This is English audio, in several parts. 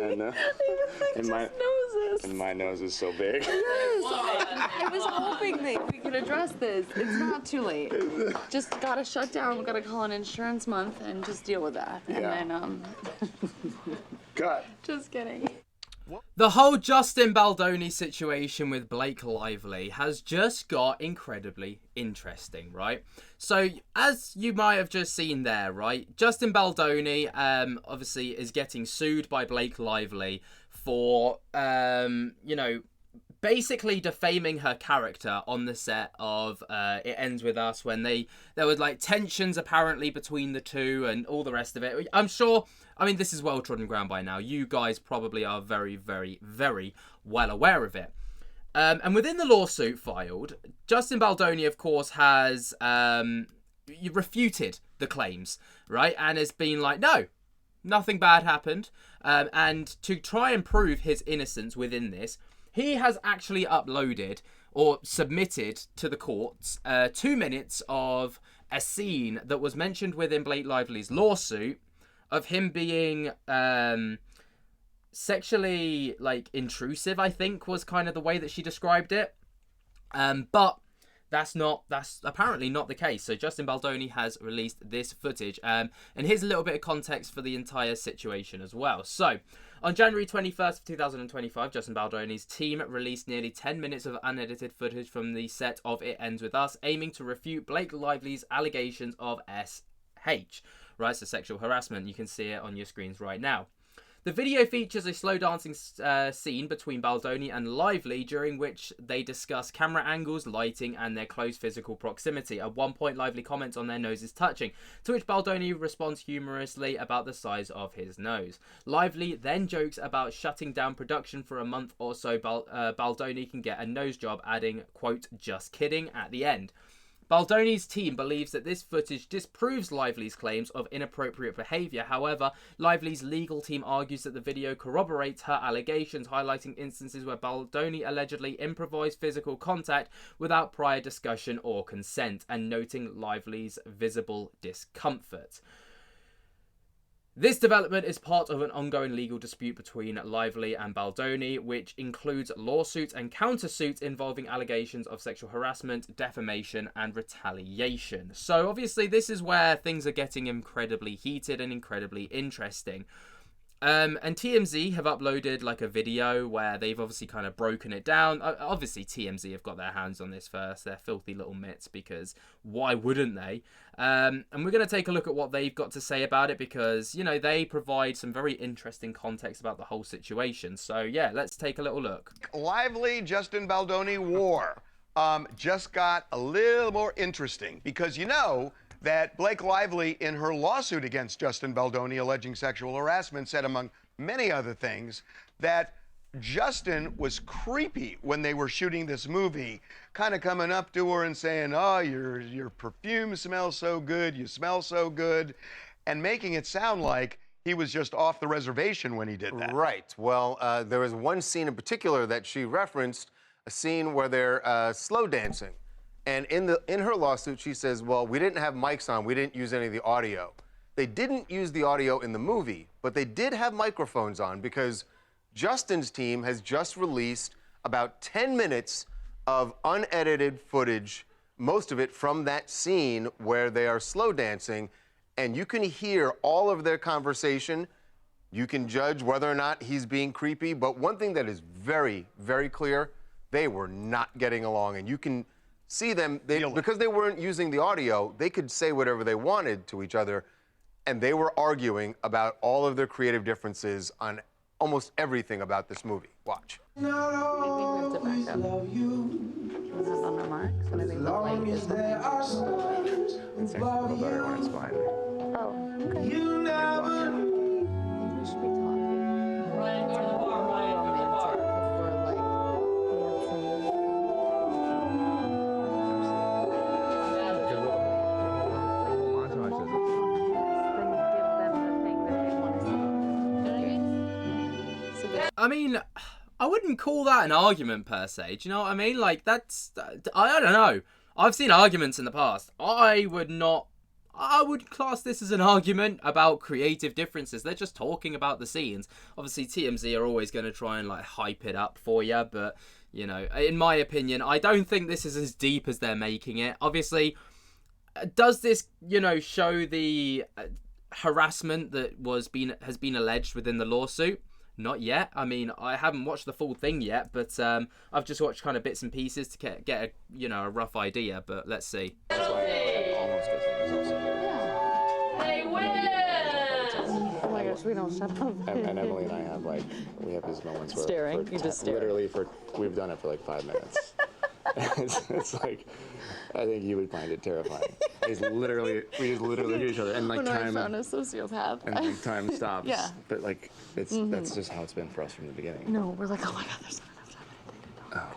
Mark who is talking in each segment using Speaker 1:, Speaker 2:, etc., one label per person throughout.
Speaker 1: I know. And my nose is so big.
Speaker 2: Yes, I was hoping that we could address this. It's not too late. Just gotta shut down. We gotta call an insurance month and just deal with that. And then,
Speaker 1: God.
Speaker 2: Just kidding.
Speaker 3: The whole Justin Baldoni situation with Blake Lively has just got incredibly interesting, right? So, as you might have just seen there, right? Justin Baldoni, obviously is getting sued by Blake Lively for, basically defaming her character on the set of It Ends With Us, when there was like tensions apparently between the two and all the rest of it. I'm sure, I mean, this is well trodden ground by now. You guys probably are very, very, very well aware of it. And within the lawsuit filed, Justin Baldoni, of course, has refuted the claims, right? And has been like, no, nothing bad happened. And to try and prove his innocence within this, he has actually uploaded or submitted to the courts 2 minutes of a scene that was mentioned within Blake Lively's lawsuit of him being sexually intrusive, I think was kind of the way that she described it. But that's apparently not the case. So Justin Baldoni has released this footage. And here's a little bit of context for the entire situation as well. So, on January 21st of 2025, Justin Baldoni's team released nearly 10 minutes of unedited footage from the set of It Ends With Us, aiming to refute Blake Lively's allegations of SH, right? So sexual harassment. You can see it on your screens right now. The video features a slow dancing scene between Baldoni and Lively, during which they discuss camera angles, lighting, and their close physical proximity. At one point, Lively comments on their noses touching, to which Baldoni responds humorously about the size of his nose. Lively then jokes about shutting down production for a month or so. Baldoni can get a nose job, adding, quote, "just kidding," at the end. Baldoni's team believes that this footage disproves Lively's claims of inappropriate behaviour. However, Lively's legal team argues that the video corroborates her allegations, highlighting instances where Baldoni allegedly improvised physical contact without prior discussion or consent, and noting Lively's visible discomfort. This development is part of an ongoing legal dispute between Lively and Baldoni, which includes lawsuits and countersuits involving allegations of sexual harassment, defamation, and retaliation. So obviously this is where things are getting incredibly heated and incredibly interesting. And TMZ have uploaded like a video where they've obviously kind of broken it down. Obviously TMZ have got their hands on this first. They're filthy little mitts, because why wouldn't they? And we're going to take a look at what they've got to say about it, because, you know, they provide some very interesting context about the whole situation. So yeah, let's take a little look.
Speaker 4: Lively Justin Baldoni war just got a little more interesting, because you know that Blake Lively, in her lawsuit against Justin Baldoni alleging sexual harassment, said, among many other things, that Justin was creepy when they were shooting this movie, kind of coming up to her and saying, "Oh, your perfume smells so good, you smell so good," and making it sound like he was just off the reservation when he did that.
Speaker 5: Right. Well, there was one scene in particular that she referenced, a scene where they're slow dancing. And in her lawsuit, she says, well, we didn't have mics on. We didn't use any of the audio. They didn't use the audio in the movie, but they did have microphones on, because Justin's team has just released about 10 minutes of unedited footage, most of it from that scene where they are slow dancing, and you can hear all of their conversation. You can judge whether or not he's being creepy, but one thing that is very, very clear, they were not getting along, and you can see them, because they weren't using the audio, they could say whatever they wanted to each other, and they were arguing about all of their creative differences on almost everything about this movie. Watch.
Speaker 2: Not always love you. This is on the marks, and I think the light is
Speaker 6: there are stars above you.
Speaker 2: Oh, okay.
Speaker 6: You never
Speaker 2: We should be talking. Ryan, go to the bar, Ryan. Romantic, if we're like
Speaker 3: I mean, I wouldn't call that an argument per se. Do you know what I mean? Like, that's, I don't know. I've seen arguments in the past. I I would class this as an argument about creative differences. They're just talking about the scenes. Obviously, TMZ are always going to try and like hype it up for you, but you know, in my opinion, I don't think this is as deep as they're making it. Obviously, does this, you know, show the harassment that has been alleged within the lawsuit? Not yet. I mean, I haven't watched the full thing yet, but I've just watched kind of bits and pieces to get a, you know, a rough idea. But let's see.
Speaker 1: That's why I almost get things also.
Speaker 2: They win! Oh my gosh, we don't shut up.
Speaker 1: And Emily and I have we have these moments where
Speaker 2: Staring? You just stare.
Speaker 1: literally we've done it for like 5 minutes. it's like, I think you would find it terrifying. We just literally hit each other, and like
Speaker 2: When I
Speaker 1: time
Speaker 2: found a sociopoth.
Speaker 1: and like time stops.
Speaker 2: Yeah.
Speaker 1: But like that's just how it's been for us from the beginning.
Speaker 2: No, we're like, oh my god, there's not enough time.
Speaker 1: Oh.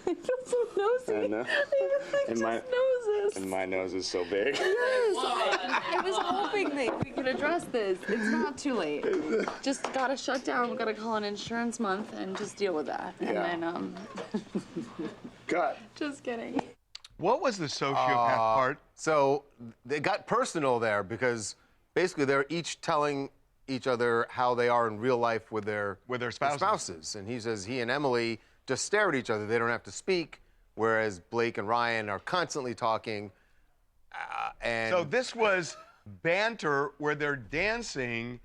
Speaker 2: I feel so nosy.
Speaker 1: I know.
Speaker 2: I
Speaker 1: my
Speaker 2: noses.
Speaker 1: and my nose is so big.
Speaker 2: Yes. I was hoping that we could address this. It's not too late. Just gotta shut down. We gotta call an insurance month and just deal with that. And
Speaker 1: Yeah.
Speaker 2: then
Speaker 1: God.
Speaker 2: just kidding.
Speaker 4: What was the sociopath part?
Speaker 5: So they got personal there because basically they're each telling each other how they are in real life with their spouses. And he says he and Emily just stare at each other. They don't have to speak, whereas Blake and Ryan are constantly talking. And
Speaker 4: So this was banter where they're dancing,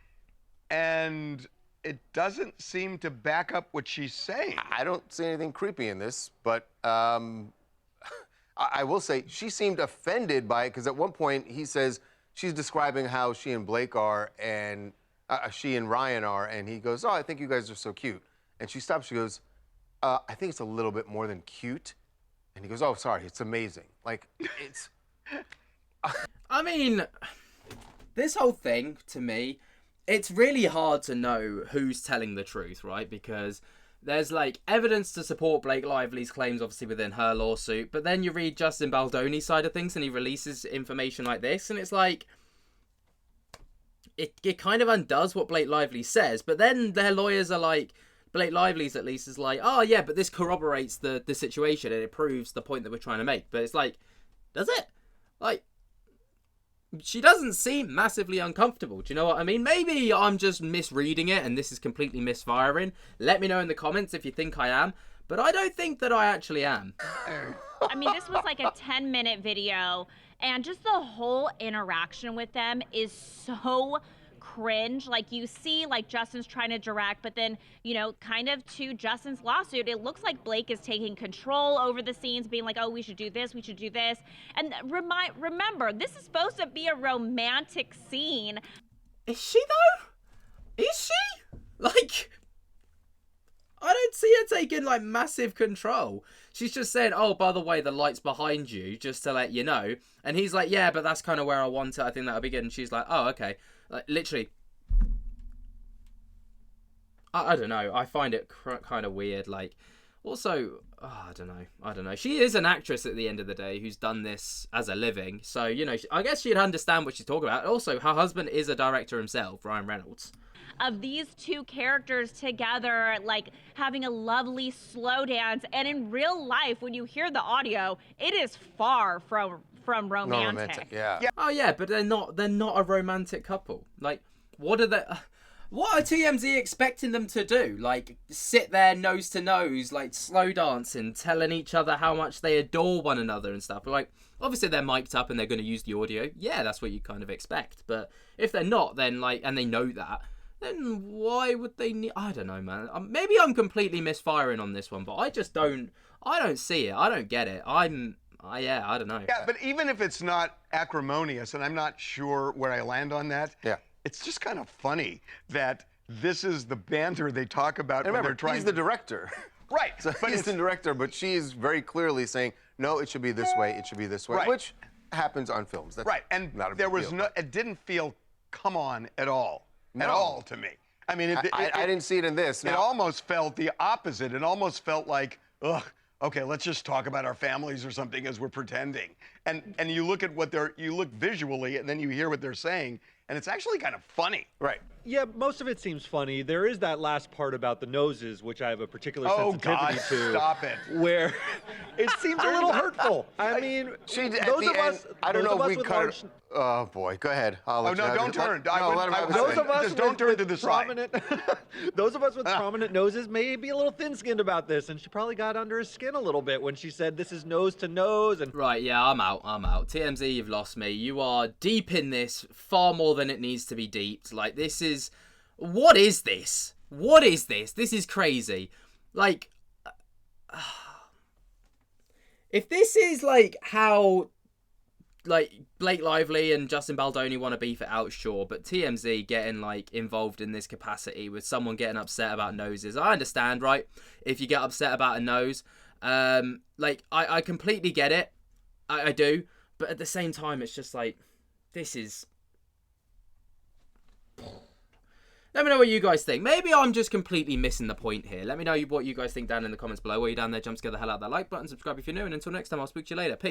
Speaker 4: and it doesn't seem to back up what she's saying.
Speaker 5: I don't see anything creepy in this, but I will say she seemed offended by it because at one point he says she's describing how she and Blake are and she and Ryan are, and he goes, "Oh, I think you guys are so cute." And she stops. She goes, "I think it's a little bit more than cute." And he goes, "Oh, sorry, it's amazing." Like it's.
Speaker 3: I mean, this whole thing, to me, it's really hard to know who's telling the truth, right? Because there's, like, evidence to support Blake Lively's claims, obviously, within her lawsuit. But then you read Justin Baldoni's side of things, and he releases information like this, and it's like... It kind of undoes what Blake Lively says, but then their lawyers are like... Blake Lively's, at least, is like, oh, yeah, but this corroborates the situation, and it proves the point that we're trying to make. But it's like, does it? Like... She doesn't seem massively uncomfortable. Do you know what I mean? Maybe I'm just misreading it and this is completely misfiring. Let me know in the comments if you think I am. But I don't think that I actually am.
Speaker 7: I mean, this was like a 10-minute video. And just the whole interaction with them is so cringe. Like, you see, like, Justin's trying to direct, but then, you know, kind of to Justin's lawsuit, it looks like Blake is taking control over the scenes, being like, oh, we should do this, we should do this. And remember, this is supposed to be a romantic scene.
Speaker 3: Is she, though? Is she? Like, I don't see her taking, like, massive control. She's just saying, oh, by the way, the light's behind you, just to let you know. And he's like, yeah, but that's kind of where I want it. I think that'll be good. And she's like, oh, okay. Like, literally, I don't know. I find it kind of weird. Like, also, oh, I don't know. She is an actress at the end of the day who's done this as a living. So, you know, I guess she'd understand what she's talking about. Also, her husband is a director himself, Ryan Reynolds.
Speaker 7: Of these two characters together, like having a lovely slow dance. And in real life, when you hear the audio, it is far from romantic.
Speaker 5: No romantic, yeah.
Speaker 3: Oh yeah, but they're not a romantic couple. Like, what are TMZ expecting them to do? Like, sit there nose to nose, like slow dancing, telling each other how much they adore one another and stuff. Like, obviously they're mic'd up and they're going to use the audio. Yeah, that's what you kind of expect. But if they're not, then like, and they know that, then why would they need... I don't know, man. Maybe I'm completely misfiring on this one, but I don't see it. I don't get it. I don't know.
Speaker 4: Yeah, but even if it's not acrimonious, and I'm not sure where I land on that,
Speaker 5: Yeah.
Speaker 4: it's just kind of funny that this is the banter they talk about
Speaker 5: And
Speaker 4: when
Speaker 5: remember,
Speaker 4: they're trying
Speaker 5: he's the director.
Speaker 4: Right.
Speaker 5: So
Speaker 4: but
Speaker 5: he's
Speaker 4: it's-
Speaker 5: the director, but she's very clearly saying, no, it should be this way, it should be this way,
Speaker 4: Right.
Speaker 5: which happens on films. That's
Speaker 4: right, and
Speaker 5: not a
Speaker 4: there
Speaker 5: big
Speaker 4: was
Speaker 5: deal.
Speaker 4: no, it didn't feel come on at all. At
Speaker 5: No.
Speaker 4: all to me. I mean,
Speaker 5: I didn't see it in this.
Speaker 4: It
Speaker 5: Now,
Speaker 4: almost felt the opposite. It almost felt like, ugh, okay, let's just talk about our families or something as we're pretending. And you look at you look visually, and then you hear what they're saying, and it's actually kind of funny.
Speaker 5: right.
Speaker 8: Yeah, most of it seems funny. There is that last part about the noses, which I have a particular
Speaker 4: Oh,
Speaker 8: sensitivity
Speaker 4: God,
Speaker 8: to.
Speaker 4: stop it.
Speaker 8: Where it seems a little hurtful. I mean,
Speaker 5: She, at
Speaker 8: those
Speaker 5: the
Speaker 8: of
Speaker 5: end,
Speaker 8: us,
Speaker 5: I don't
Speaker 8: those
Speaker 5: know
Speaker 8: of
Speaker 5: if
Speaker 8: us
Speaker 5: we
Speaker 8: with
Speaker 5: cut
Speaker 8: large,
Speaker 5: it. Oh boy, go ahead. I'll
Speaker 4: Oh,
Speaker 5: let
Speaker 4: no,
Speaker 5: you
Speaker 4: don't turn.
Speaker 5: No, let him have his
Speaker 8: those
Speaker 5: say.
Speaker 8: of us
Speaker 4: Just don't turn to the side.
Speaker 8: prominent, those of us with prominent noses may be a little thin-skinned about this, and she probably got under his skin a little bit when she said this is nose to nose. And
Speaker 3: Right, yeah, I'm out. TMZ, you've lost me. You are deep in this far more than it needs to be deeped. Like, this is... What is this? What is this? This is crazy. Like, if this is, like, how, like, Blake Lively and Justin Baldoni want to beef it out, sure. But TMZ getting, like, involved in this capacity with someone getting upset about noses. I understand, right? If you get upset about a nose. Like, I completely get it. I do. But at the same time, it's just like, this is... Let me know what you guys think. Maybe I'm just completely missing the point here. Let me know what you guys think down in the comments below. While you're down there, jump together the hell out of that like button, subscribe if you're new, and until next time, I'll speak to you later. Peace.